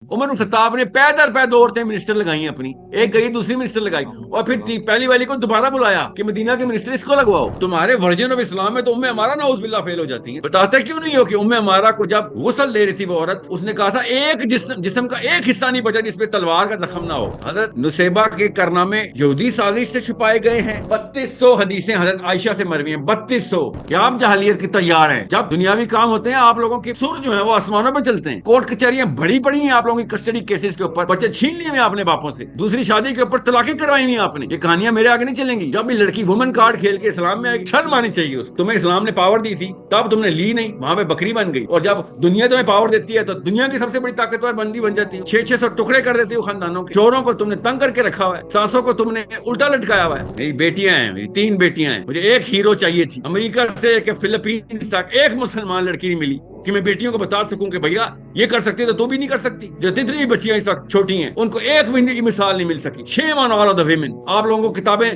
عمر خطاب نے پے در پے 2 عورتیں منسٹر لگائی اپنی، ایک گئی دوسری منسٹر لگائی، اور پھر پہلی والی کو دوبارہ بلایا کہ مدینہ کے منسٹر اس کو لگواؤ۔ تمہارے ورژن آف اسلام میں تو ام عمارہ نعوذ باللہ فیل ہو جاتی ہیں۔ بتاتے کیوں نہیں ہو کہ ام عمارہ کو جب غسل دے رہی تھی وہ عورت، اس نے کہا تھا ایک جسم کا ایک حصہ نہیں بچا جس پہ تلوار کا زخم نہ ہو۔ حضرت نصیبہ کے کارنامے یہودی سازش سے چھپائے گئے ہیں۔ 3200 حدیثیں حضرت عائشہ سے مروی ہیں، 3200۔ کیا آپ جہلیت کی تیار ہیں؟ جب دنیاوی کام ہوتے ہیں آپ لوگوں کے سر جو ہیں وہ آسمانوں پہ چلتے ہیں۔ کورٹ کچہریاں بڑی پڑی ہیں آپ لوگوں کی کسٹڈی کیسز کے اوپر، بچے چھین لیے ہیں آپ نے باپوں سے، دوسری شادی کے اوپر طلاقیں کروائی ہوئی آپ نے۔ یہ کہانیاں میرے آگے نہیں چلیں گی۔ جب بھی لڑکی وومن کارڈ کھیل کے اسلام میں آئے گی شرم آنی چاہیے اس کو۔ تمہیں اسلام نے پاور دی تھی تب تم نے لی نہیں، وہاں پہ بکری بن گئی، اور جب دنیا تمہیں پاور دیتی ہے تو دنیا کی سب سے بڑی طاقتور بندی بن جاتی ہے۔ 600 ٹکڑے کر دیتی ہو خاندانوں کے، چوروں کو تم نے تنگ کر کے رکھا ہوا ہے، سانسوں کو تم نے الٹا لٹکایا ہوا ہے۔ میری بیٹیاں ہیں، میری 3 بیٹیاں ہیں، مجھے ایک ہیرو چاہیے تھی، امریکہ سے کہ فلپینز تک ایک مسلمان لڑکی نہیں ملی کہ میں بیٹیوں کو بتا سکوں کہ بھیا یہ کر سکتی تو بھی نہیں کر سکتی۔ جو جتنی بھی بچیاں اس وقت چھوٹی ہیں ان کو ایک بھی مثال نہیں مل سکی۔ شیم آن آل آف دی ویمن۔ آپ لوگوں کو کتابیں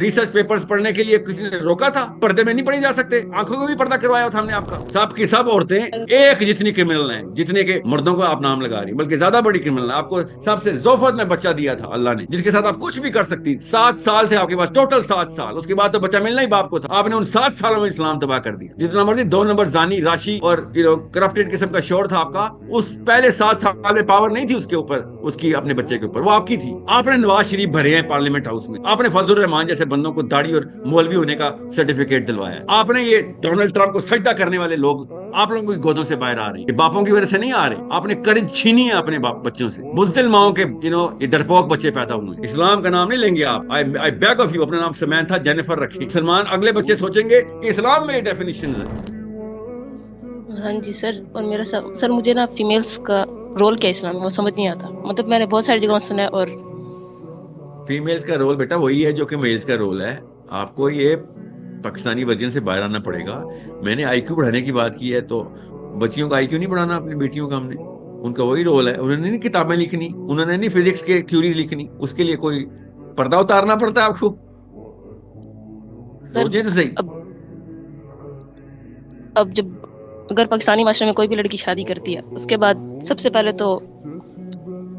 ریسرچ پیپرز پڑھنے کے لیے کسی نے روکا تھا؟ پردے میں نہیں پڑھی جا سکتے؟ آنکھوں کو بھی پردہ کروایا تھا ہم نے آپ کا۔ سب کی سب عورتیں ایک جتنی کرمنل ہیں جتنے کے مردوں کو آپ نام لگا رہی، بلکہ زیادہ بڑی کرمنل ہیں۔ آپ کو سب سے زوفت میں بچہ دیا تھا اللہ نے، جس کے ساتھ آپ کچھ بھی کر سکتی۔ 7 سال تھے آپ کے پاس، ٹوٹل 7 سال۔ اس کے بعد تو بچہ ملنا ہی باپ کو تھا۔ آپ نے ان 7 سالوں میں اسلام تباہ کر دیا۔ جتنا مرضی 2 نمبر زانی، راشی اور کرپٹڈ قسم کا شور تھا آپ کا، اس پہلے 7 سال میں پاور نہیں تھی اس کے اوپر، اس کی اپنے بچے کے اوپر، وہ آپ کی تھی۔ آپ نے نواز شریف بھرے ہیں پارلیمنٹ ہاؤس میں، آپ نے فضل الرحمان جیسے بندوں کو داڑھی اور مولوی ہونے کا سرٹیفکیٹ دلوایا ہے۔ آپ نے یہ ڈونلڈ ٹرمپ کو سجدہ کرنے والے لوگ آپ لوگوں کی گودوں سے باہر آ رہے ہیں، یہ باپوں کی وجہ سے نہیں آ رہے۔ آپ نے کرج چھینی ہے اپنے بچوں سے، بزدل ماؤں کے یہ ڈرپوک بچے پیدا ہوئے ہیں۔ اسلام کا نام نہیں لیں گے آپ، I beg of you، اپنا نام سمینتھا جینیفر رکھیں۔ مسلمان اگلے بچے سوچیں گے کہ اسلام میں یہ ڈیفینیشنز ہیں۔ ہاں جی سر، اور میرا سر مجھے نا فیمیلز کا رول کیا اسلام میں وہ سمجھ نہیں آتا، مطلب میں نے بہت ساری جگہوں سنا ہے۔ اور فیمیلز کا رول بیٹا وہی ہے جو کہ میلز کا رول ہے۔ آپ کو یہ پاکستانی ورژن سے باہر آنا پڑے گا۔ میں نے آئی کیو بڑھانے کی بات کی ہے تو بچیوں کا آئی کیو نہیں بڑھانا اپنی بیٹیوں کا ہم نے، ان کا وہی رول ہے۔ انہوں نے نہیں کتابیں لکھنی، انہوں نے نہیں فزکس کے تھیوریز لکھنی، اس کے لیے کوئی پردہ اتارنا پڑتا ہے آپ کو؟ سر سوچیں تو صحیح۔ اب جب اگر پاکستانی معاشرے میں کوئی بھی لڑکی شادی کرتی ہے، اس کے بعد سب سے پہلے تو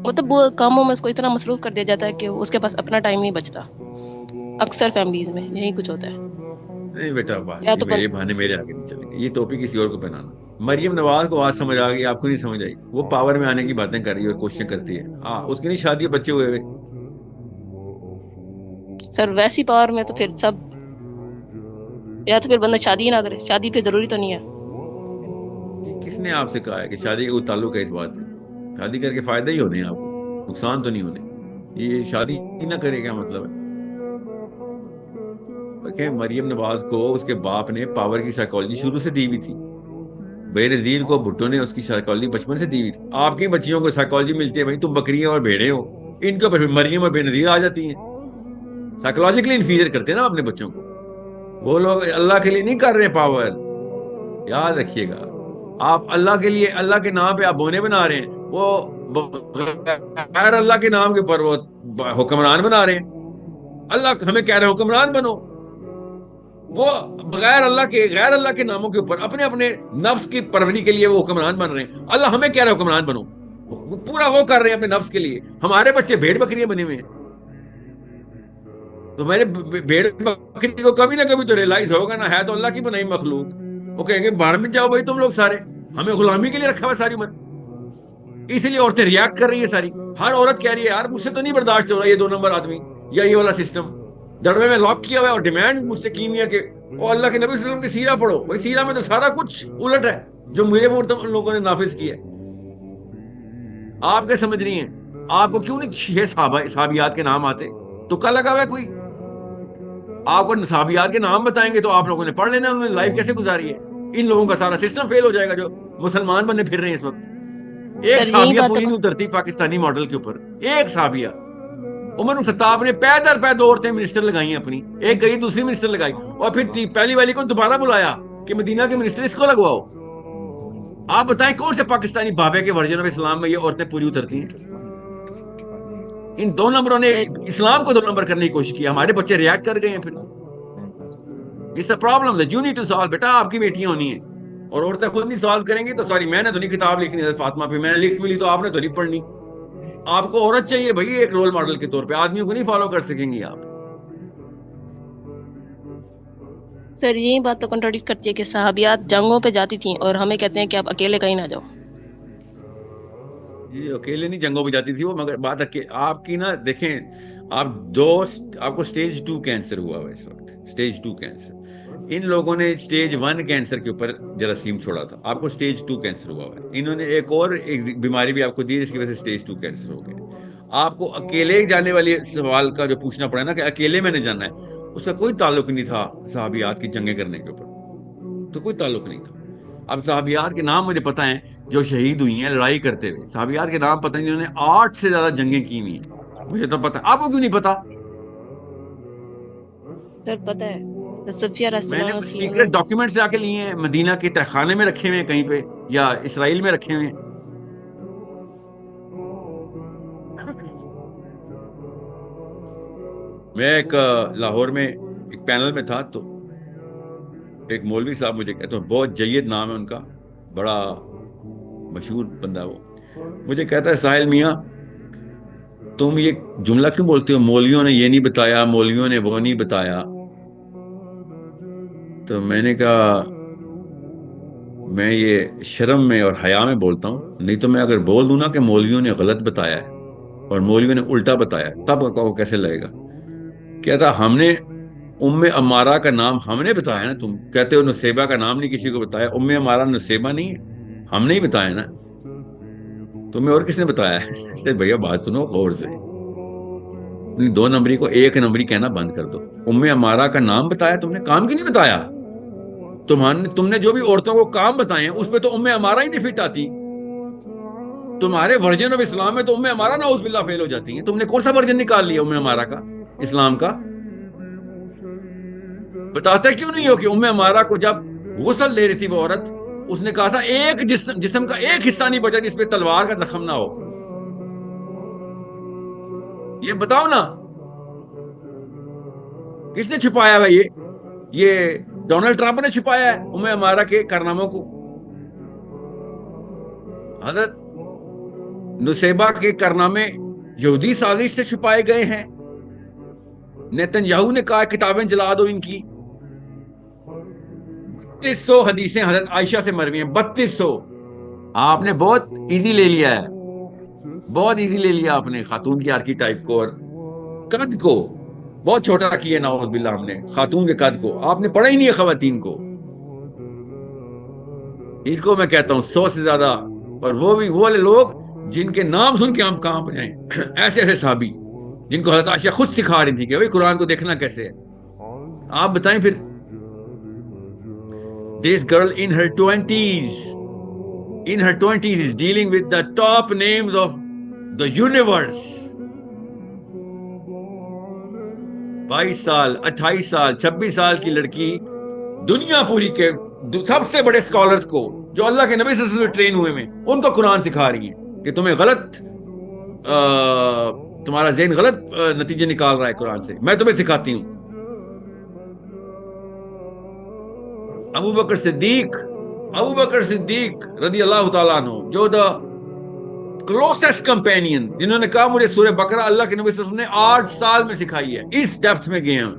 مطلب وہ کاموں میں اس کو اتنا مصروف کر دیا جاتا ہے کہ اس کے پاس اپنا ٹائم نہیں بچتا۔ اکثر فیملیز میں یہی کچھ ہوتا ہے۔ نہیں بیٹا بات یا تو یہ بہانے میرے آگے نہیں چلیں گے، یہ ٹوپی کسی اور کو پہنانا۔ مریم نواز کو آج سمجھ آ گئی، آپ کو نہیں سمجھ آئی۔ وہ پاور میں آنے کی باتیں کر رہی ہے اور کوششیں کرتی ہے۔ اس کی نہیں شادی، بچے ہوئے ہوئے۔ سر ویسی پاور میں تو پھر سب، یا تو پھر بندہ شادی ہی نہ کرے، شادی پہ ضروری تو نہیں ہے۔ کس نے آپ سے کہا ہے کہ شادی کا کوئی تعلق ہے اس بات سے؟ شادی کر کے فائدہ ہی ہونے ہیں آپ کو، نقصان تو نہیں ہونے۔ یہ شادی ہی نہ کرے کیا مطلب ہے؟ کہ مریم نواز کو اس کے باپ نے پاور کی سائیکالوجی شروع سے دی ہوئی تھی۔ بے نظیر کو بھٹو نے اس کی سائیکالوجی بچپن سے دی ہوئی تھی۔ آپ کی بچیوں کو سائیکالوجی ملتی ہے بھائی تم بکریاں اور بھیڑیں ہو، ان کے اوپر مریم اور بے نظیر آ جاتی ہیں۔ سائیکالوجیکلی انفیریئر کرتے ہیں نا اپنے بچوں کو۔ وہ لوگ اللہ کے لیے نہیں کر رہے پاور، یاد رکھیے گا۔ آپ اللہ کے لیے، اللہ کے نام پہ آپ بونے بنا رہے ہیں، وہ غیر اللہ کے نام کے اوپر وہ حکمران بنا رہے ہیں۔ اللہ ہمیں کہہ رہے ہیں حکمران بنو، وہ بغیر اللہ کے، غیر اللہ کے ناموں کے اوپر اپنے اپنے نفس کی پروری کے لیے وہ حکمران بن رہے ہیں۔ اللہ ہمیں کہہ رہے ہیں حکمران بنو، پورا وہ کر رہے ہیں اپنے نفس کے لیے۔ ہمارے بچے بھیڑ بکریاں بنے ہوئے ہیں۔ تو میں نے بھیڑ بکری کو کبھی نہ کبھی تو ریلائز ہوگا نا، ہے تو اللہ کی بنائی مخلوق۔ وہ کہیں گے باہر میں جاؤ بھائی تم لوگ سارے، ہمیں غلامی کے لیے رکھا ہوا ساری عمر۔ اسی لیے عورتیں ریاکٹ کر رہی ہیں ساری۔ ہر عورت کہہ رہی ہے یار مجھ سے تو نہیں برداشت ہو رہا یہ 2 نمبر آدمی یا یہ والا سسٹم، ڈڑوے میں لاک کیا ہوا ہے، اور ڈیمانڈ مجھ سے کی ہوئی ہے کہ وہ اللہ کے نبی صلی اللہ علیہ وسلم کی سیرہ پڑھو۔ بھائی سیرہ میں تو سارا کچھ الٹ ہے جو میرے ان لوگوں نے نافذ کیا ہے۔ آپ کیا سمجھ رہی ہیں؟ آپ کو کیوں نہیں 6 صحابیات کے نام آتے؟ تو کیا لگا ہوا ہے کوئی؟ آپ کو صحابیات کے نام بتائیں گے تو آپ لوگوں نے پڑھ لینا انہوں نے لائف کیسے گزاری ہے۔ ان لوگوں کا سارا سسٹم فیل ہو جائے گا جو مسلمان بننے پھر رہے ہیں اس وقت۔ ایک سر یہی صحابیہ بات پوری تو نہیں اترتی پاکستانی ماڈل کے اوپر، ایک صحابیہ۔ عمر خطاب نے پے در پے 2 عورتیں منسٹر لگائی ہیں اپنی، ایک گئی دوسری منسٹر لگائی، اور پھر پہلی والی کو دوبارہ بلایا کہ مدینہ کے منسٹر اس کو لگواؤ۔ آپ بتائیں کون سے پاکستانی بابے کے ورژن آف اسلام میں یہ عورتیں پوری اترتی ہیں؟ ان 2 نمبروں نے اسلام کو 2 نمبر کرنے کی کوشش کی، ہمارے بچے ریاکٹ کر گئے ہیں۔ پھر It's a problem that you need to solve۔ بیٹا آپ کی بیٹیاں ہونی ہیں، اور عورتیں خود نہیں سالو کریں گی تو سوری میں نے تو نہیں کتاب لکھنی حضرت فاطمہ پہ، میں نے لکھ بھی لی تو آپ نے تو نہیں پڑھنی. آپ کو عورت چاہیے بھائی ایک رول ماڈل کے طور پہ، آدمیوں کو نہیں فالو کر سکیں گی آپ. سر یہی بات تو کنٹراڈکٹ کرتی ہے کہ صحابیات جنگوں پہ جاتی تھیں اور ہمیں کہتے ہیں کہ آپ اکیلے کہیں نہ جاؤ. یہ اکیلے نہیں جنگوں پہ جاتی تھی وہ، مگر بات آپ کی نا دیکھیں، آپ کو سٹیج 2 کینسر ہوا ہوا اس وقت، سٹیج 2 کینسر. ان لوگوں نے سٹیج 1 کینسر کے اوپر جراثیم چھوڑا تھا، آپ کو سٹیج 2 کینسر ہوا ہوا ہے. انہوں نے ایک بیماری بھی آپ کو دی جس کی وجہ سے سٹیج 2 کینسر ہو گیا. آپ کو اکیلے جانے والے سوال کا جو پوچھنا پڑا نا کہ اکیلے میں نے جانا ہے، اس کا کوئی تعلق نہیں تھا صحابیات کی جنگیں کرنے کے اوپر، تو کوئی تعلق نہیں تھا. اب صحابیات کے نام مجھے پتہ ہیں جو شہید ہوئی ہیں لڑائی کرتے ہوئے، صحابیات کے نام پتہ ہیں جنہوں نے 8 سے زیادہ جنگیں کی ہوئی ہیں، مجھے تو پتہ ہے. آپ کو کیوں نہیں پتا؟ سر پتہ ہے صفیہ رضی میں اللہ نے عنہ کچھ تھی، سیکرٹ ڈاکیومنٹ سے آ کے لیے ہیں، مدینہ کے تہخانے میں رکھے ہوئے ہیں کہیں پہ، یا اسرائیل میں رکھے ہوئے ہیں. میں ایک لاہور میں ایک پینل میں تھا، تو ایک مولوی صاحب مجھے کہتے ہیں، بہت جید نام ہے ان کا، بڑا مشہور بندہ وہ، مجھے کہتا ہے ساحل میاں تم یہ جملہ کیوں بولتے ہو، مولویوں نے یہ نہیں بتایا، مولویوں نے وہ نہیں بتایا. تو میں نے کہا میں یہ شرم میں اور حیا میں بولتا ہوں، نہیں تو میں اگر بول دوں نا کہ مولویوں نے غلط بتایا ہے اور مولویوں نے الٹا بتایا ہے، تب وہ کیسے لگے گا. کہتا ہم نے عمارہ کا نام ہم نے بتایا نا، تم کہتے ہو نصیبہ کا نام نہیں کسی کو بتایا، عمارہ نصیبہ نہیں ہے، ہم نے ہی بتایا نا، تمہیں اور کس نے بتایا ہے؟ بھیا بات سنو غور سے، 2 نمبری کو 1 نمبری کہنا بند کر دو. عمارہ کا نام بتایا تم نے، کام کیوں نہیں بتایا؟ تم نے جو بھی عورتوں کو کام بتائے ہیں اس پہ تو عمارہ ہی نہیں فٹ آتی. تمہارے ورژن آف اسلام میں تو عمارہ نعوذ باللہ فیل ہو جاتی ہیں. تم نے کون سا ورژن نکال لیا عمارہ کا، اسلام کا؟ بتاتے کیوں نہیں ہو کہ عمارہ کو جب غسل دے رہی تھی وہ عورت، اس نے کہا تھا ایک جسم کا ایک حصہ نہیں بچا جس پہ تلوار کا زخم نہ ہو. یہ بتاؤ نا کس نے چھپایا ہے؟ یہ ڈونلڈ ٹرمپ نے چھپایا ہے عمارہ کے کارناموں کو؟ حضرت نصیبہ کے کارنامے یہودی سازش سے چھپائے گئے ہیں. نیتن یاہو نے کہا کتابیں جلا دو ان کی. 3200 حدیثیں حضرت عائشہ سے مروی ہیں، 3200. آپ نے بہت ایزی لے لیا ہے، بہت ایزی لے لیا آپ نے خاتون کی آرکی ٹائپ کو، اور قد کو بہت چھوٹا رکھی ہے نعوذ باللہ ہم نے خاتون کے قد کو. آپ نے پڑھا ہی نہیں ہے خواتین کو. ان کو میں کہتا ہوں 100 سے زیادہ، اور وہ بھی وہ لوگ جن کے نام سن کے ہم کہاں پہ جائیں. ایسے ایسے صحابی جن کو حضرت عائشہ خود سکھا رہی تھی کہ بھائی قرآن کو دیکھنا کیسے ہے. آپ بتائیں پھر. This girl in her 20s is dealing with the top names of the universe. 22 سال 28 سال 26 سال کی لڑکی دنیا پوری کے سب سے بڑے اسکالرز کو جو اللہ کے نبی صلی اللہ علیہ وسلم ٹرین ہوئے میں ان کو قرآن سکھا رہی ہیں کہ تمہیں تمہارا ذہن غلط نتیجے نکال رہا ہے قرآن سے، میں تمہیں سکھاتی ہوں. ابو بکر صدیق رضی اللہ تعالیٰ عنہ، جو دا کلوسسٹ کمپینین، جنہوں نے کہا مجھے سورہ بقرہ اللہ کے نبی صلی اللہ علیہ وسلم نے 8 سال میں سکھائی ہے، اس ڈیپتھ میں گئے ہیں.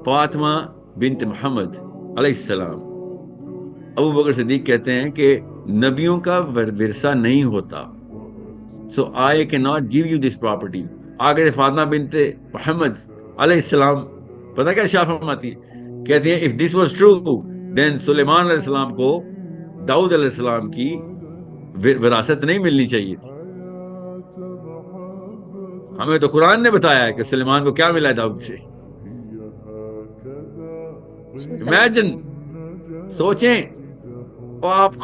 فاطمہ بنت محمد علیہ السلام. ابو بکر صدیق کہتے ہیں کہ نبیوں کا ورثہ نہیں ہوتا، so I cannot give you this property. آگے سے فاطمہ بنت محمد علیہ السلام پتہ کیا ارشاد فرماتی ہے؟ کہتی ہیں if this was true then سلیمان علیہ السلام کو داؤد علیہ السلام کی وراثت نہیں ملنی چاہیے تھی. ہمیں تو قرآن نے بتایا ہے کہ سلیمان کو کیا ملا ہے داؤد سے. امیجن، سوچیں. اور آپ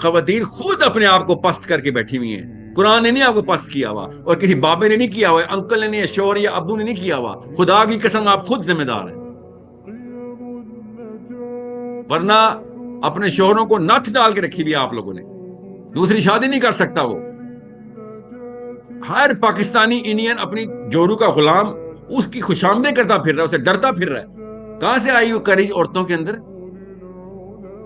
خواتین خود اپنے آپ کو پست کر کے بیٹھی ہوئی ہیں. قرآن نے نہیں آپ کو پست کیا ہوا، اور کسی بابے نے نہیں کیا ہوا، انکل نے نہیں، شوہر یا ابو نے نہیں کیا ہوا. خدا کی قسم آپ خود ذمہ دار ہیں، ورنہ اپنے شوہروں کو نتھ ڈال کے رکھی بھی آپ لوگوں نے. دوسری شادی نہیں کر سکتا وہ. ہر پاکستانی انڈین اپنی جورو کا غلام اس کی خوشامدیں کرتا پھر رہا ہے، اسے ڈرتا پھر رہا ہے. کہاں سے آئی وہ کریج عورتوں کے اندر؟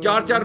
4-4